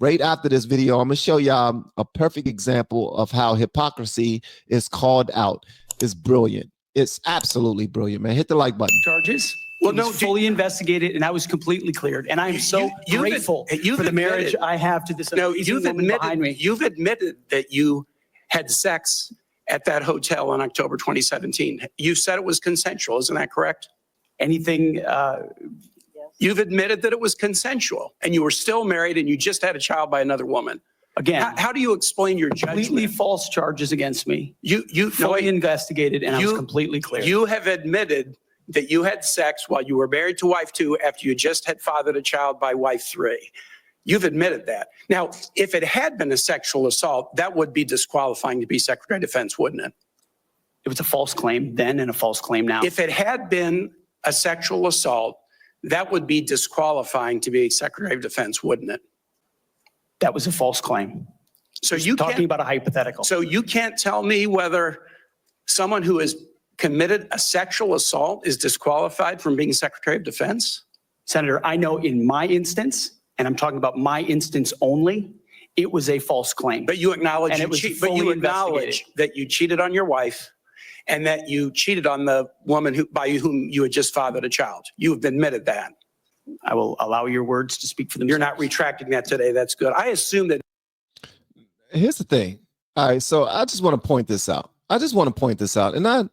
right after this video, I'm going to show y'all a perfect example of how hypocrisy is called out. It's brilliant. It's absolutely brilliant, man. Hit the like button. Charges. Well, no, fully investigated, and I was completely cleared. And I'm so grateful for the marriage I have to this amazing woman behind me. You've admitted that you had sex at that hotel in October 2017. You said it was consensual. Isn't that correct? Anything? You've admitted that it was consensual, and you were still married, and you just had a child by another woman. Again, how do you explain your judgment? Completely false charges against me. You fully investigated, and I was completely clear. You have admitted that you had sex while you were married to wife 2 after you just had fathered a child by wife 3. You've admitted that. Now, if it had been a sexual assault, that would be disqualifying to be Secretary of Defense, wouldn't it? It was a false claim then and a false claim now. If it had been a sexual assault, that would be disqualifying to be Secretary of Defense, wouldn't it? That was a false claim. So you talking about a hypothetical. So you can't tell me whether someone who has committed a sexual assault is disqualified from being Secretary of Defense? Senator, I know in my instance, and I'm talking about my instance only, it was a false claim. But you acknowledge, but you acknowledge that you cheated on your wife and that you cheated on the woman by whom you had just fathered a child. You've admitted that. I will allow your words to speak for themselves. You're not retracting that today. That's good. I assume that. Here's the thing. All right, so I just want to point this out. And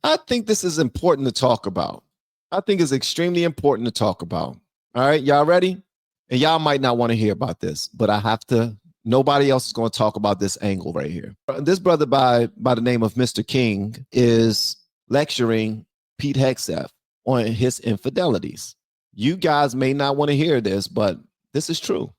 I think this is important to talk about. I think it's extremely important to talk about. All right, y'all ready? And y'all might not want to hear about this, but I have to. Nobody else is going to talk about this angle right here. This brother by the name of Mr. King is lecturing Pete Hegseth on his infidelities. You guys may not want to hear this, but this is true.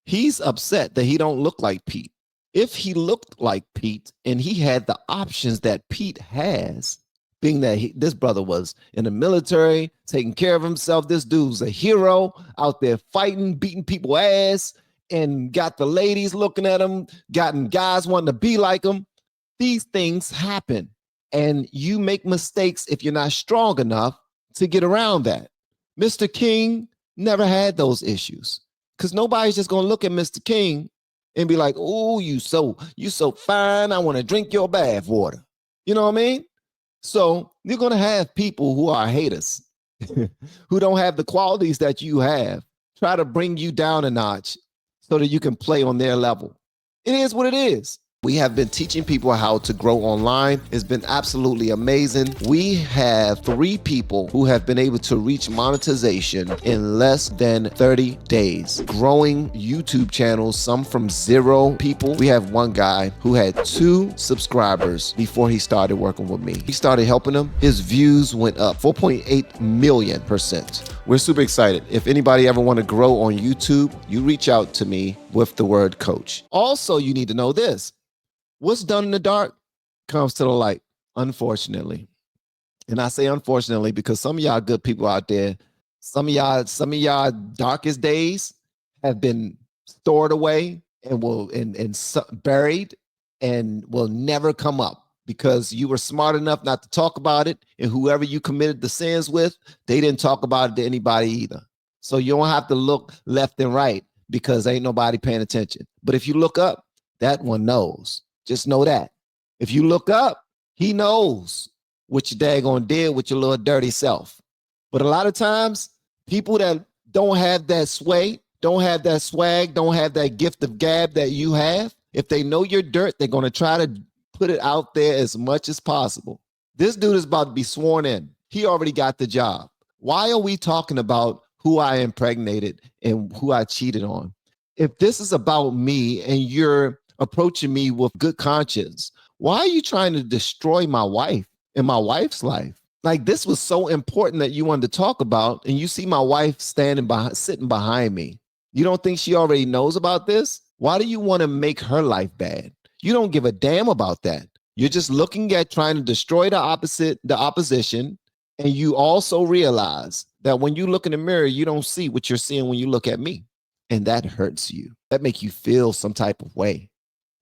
He's upset that he don't look like Pete. If he looked like Pete and he had the options that Pete has, being that this brother was in the military, taking care of himself, this dude's a hero out there fighting, beating people ass, and got the ladies looking at him, gotten guys wanting to be like him. These things happen, and you make mistakes if you're not strong enough to get around that. Mr. King never had those issues because nobody's just going to look at Mr. King and be like, oh, you so fine. I want to drink your bath water. You know what I mean? So you're going to have people who are haters, who don't have the qualities that you have, try to bring you down a notch so that you can play on their level. It is what it is. We have been teaching people how to grow online. It's been absolutely amazing. We have 3 people who have been able to reach monetization in less than 30 days. Growing YouTube channels, some from 0 people. We have one guy who had 2 subscribers before he started working with me. He started helping him. His views went up 4.8 million%. We're super excited. If anybody ever want to grow on YouTube, you reach out to me with the word coach. Also, you need to know this. What's done in the dark comes to the light, unfortunately. And I say unfortunately because some of y'all good people out there, some of y'all darkest days have been stored away and buried and will never come up because you were smart enough not to talk about it, and whoever you committed the sins with, they didn't talk about it to anybody either. So you don't have to look left and right because ain't nobody paying attention. But if you look up, that one knows. Just know that. If you look up, he knows what you daggone did with your little dirty self. But a lot of times, people that don't have that sway, don't have that swag, don't have that gift of gab that you have, if they know your dirt, they're going to try to put it out there as much as possible. This dude is about to be sworn in. He already got the job. Why are we talking about who I impregnated and who I cheated on? If this is about me and you're approaching me with good conscience, why are you trying to destroy my wife and my wife's life? Like, this was so important that you wanted to talk about, and you see my wife sitting behind me. You don't think she already knows about this? Why do you want to make her life bad? You don't give a damn about that. You're just looking at trying to destroy the opposition, and you also realize that when you look in the mirror, you don't see what you're seeing when you look at me, and that hurts you. That makes you feel some type of way,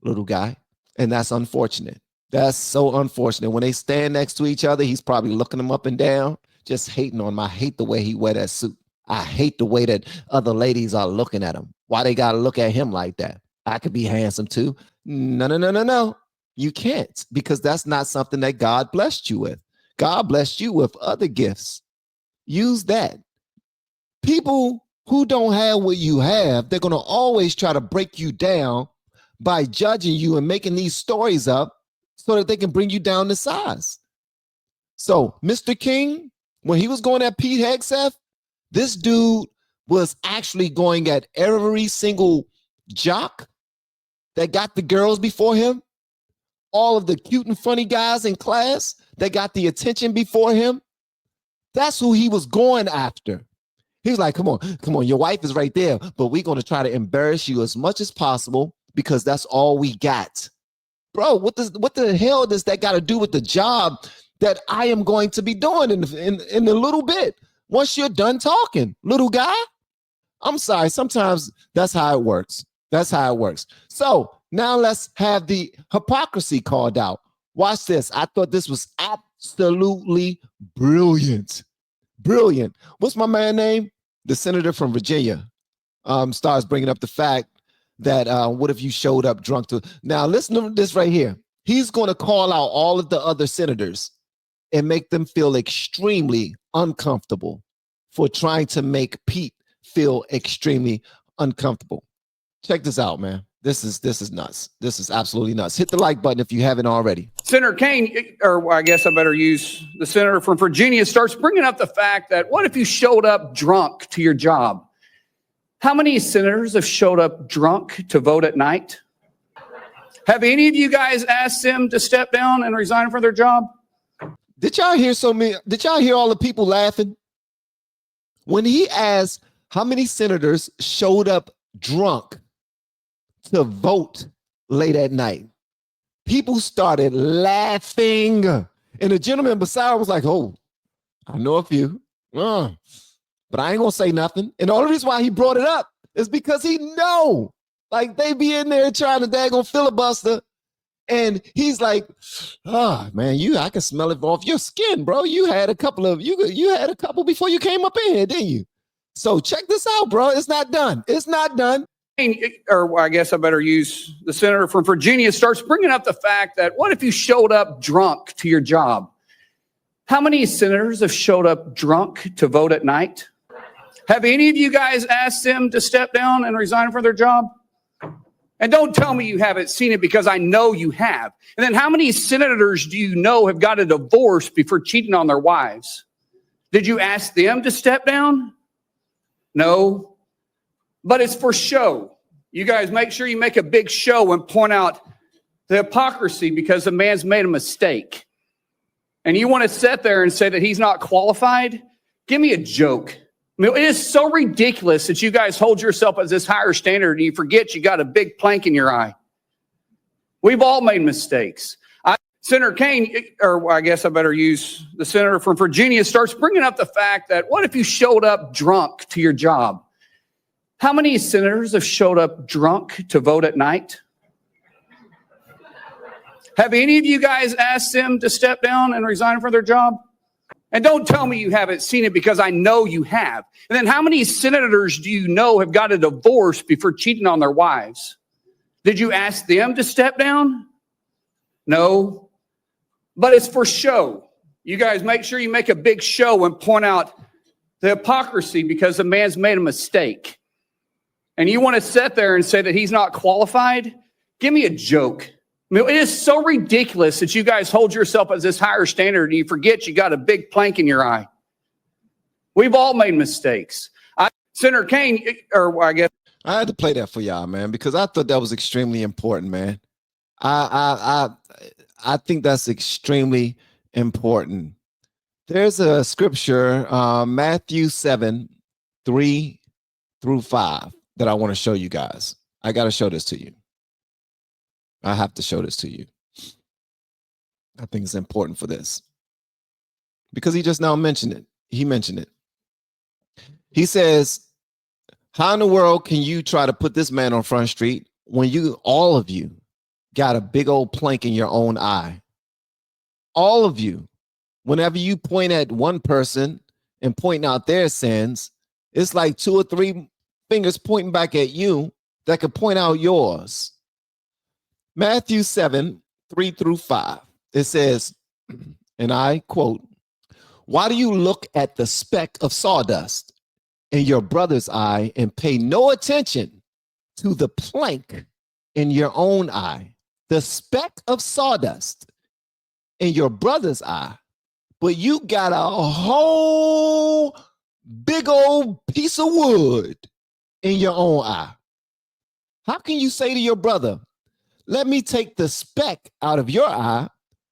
little guy. And that's unfortunate. That's so unfortunate. When they stand next to each other, he's probably looking them up and down, just hating on him. I hate the way he wear that suit. I hate the way that other ladies are looking at him. Why they got to look at him like that? I could be handsome too. No, no, no, no, no. You can't, because that's not something that God blessed you with. God blessed you with other gifts. Use that. People who don't have what you have, they're going to always try to break you down by judging you and making these stories up so that they can bring you down to size. So Mr. King, when he was going at Pete Hegseth, this dude was actually going at every single jock that got the girls before him, all of the cute and funny guys in class that got the attention before him. That's who he was going after. He was like, come on, your wife is right there, but we're going to try to embarrass you as much as possible because that's all we got. Bro, what the hell does that got to do with the job that I am going to be doing in a little bit once you're done talking, little guy? I'm sorry, sometimes that's how it works. That's how it works. So now let's have the hypocrisy called out. Watch this. I thought this was absolutely brilliant. Brilliant. What's my man's name? The senator from Virginia starts bringing up the fact that what if you showed up drunk to... Now listen to this right here. He's going to call out all of the other senators and make them feel extremely uncomfortable for trying to make Pete feel extremely uncomfortable. Check this out, man. This is nuts. This is absolutely nuts. Hit the like button if you haven't already. Senator Kaine, or I guess I better use the senator from Virginia, starts bringing up the fact that what if you showed up drunk to your job? How many senators have showed up drunk to vote at night? Have any of you guys asked them to step down and resign from their job? Did y'all hear Did y'all hear all the people laughing? When he asked how many senators showed up drunk to vote late at night, people started laughing. And the gentleman beside was like, oh, I know a few, but I ain't gonna say nothing. And the only reason why he brought it up is because he know, like, they be in there trying to daggone filibuster. And he's like, oh man, I can smell it off your skin, bro. You had a couple before you came up in here, didn't you? So check this out, bro. It's not done. It's not done. Or I guess I better use the senator from Virginia, starts bringing up the fact that what if you showed up drunk to your job? How many senators have showed up drunk to vote at night? Have any of you guys asked them to step down and resign from their job? And don't tell me you haven't seen it, because I know you have. And then how many senators do you know have got a divorce before cheating on their wives? Did you ask them to step down? No. But it's for show. You guys make sure you make a big show and point out the hypocrisy because the man's made a mistake. And you want to sit there and say that he's not qualified? Give me a joke. I mean, it is so ridiculous that you guys hold yourself as this higher standard and you forget you got a big plank in your eye. We've all made mistakes. Senator Kaine, or I guess I better use the senator from Virginia, starts bringing up the fact that what if you showed up drunk to your job? How many senators have showed up drunk to vote at night? Have any of you guys asked them to step down and resign from their job? And don't tell me you haven't seen it, because I know you have. And then how many senators do you know have got a divorce before cheating on their wives? Did you ask them to step down? No. But it's for show. You guys make sure you make a big show and point out the hypocrisy because the man's made a mistake. And you want to sit there and say that he's not qualified? Give me a joke. I mean, it is so ridiculous that you guys hold yourself as this higher standard and you forget you got a big plank in your eye. We've all made mistakes. Senator Kaine, or I guess I had to play that for y'all, man, because I thought that was extremely important, man. I think that's extremely important. There's a scripture, Matthew 7:3-5, that I want to show you guys. I got to show this to you. I have to show this to you. I think it's important for this because he just now mentioned it. He mentioned it. He says, how in the world can you try to put this man on Front Street when all of you got a big old plank in your own eye? All of you, whenever you point at one person and point out their sins, it's like 2 or 3 fingers pointing back at you that could point out yours. Matthew 7, 3-5. It says, and I quote, "Why do you look at the speck of sawdust in your brother's eye and pay no attention to the plank in your own eye?" The speck of sawdust in your brother's eye, but you got a whole big old piece of wood in your own eye. How can you say to your brother, "Let me take the speck out of your eye,"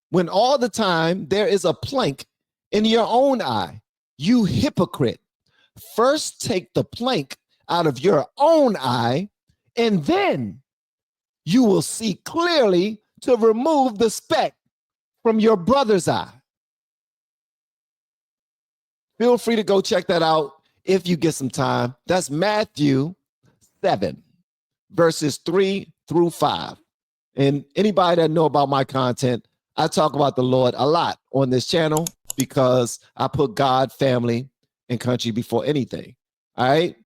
when all the time there is a plank in your own eye? You hypocrite. First take the plank out of your own eye, and then you will see clearly to remove the speck from your brother's eye. Feel free to go check that out if you get some time. That's Matthew 7, verses 3-5. And anybody that know about my content, I talk about the Lord a lot on this channel because I put God, family, and country before anything. All right.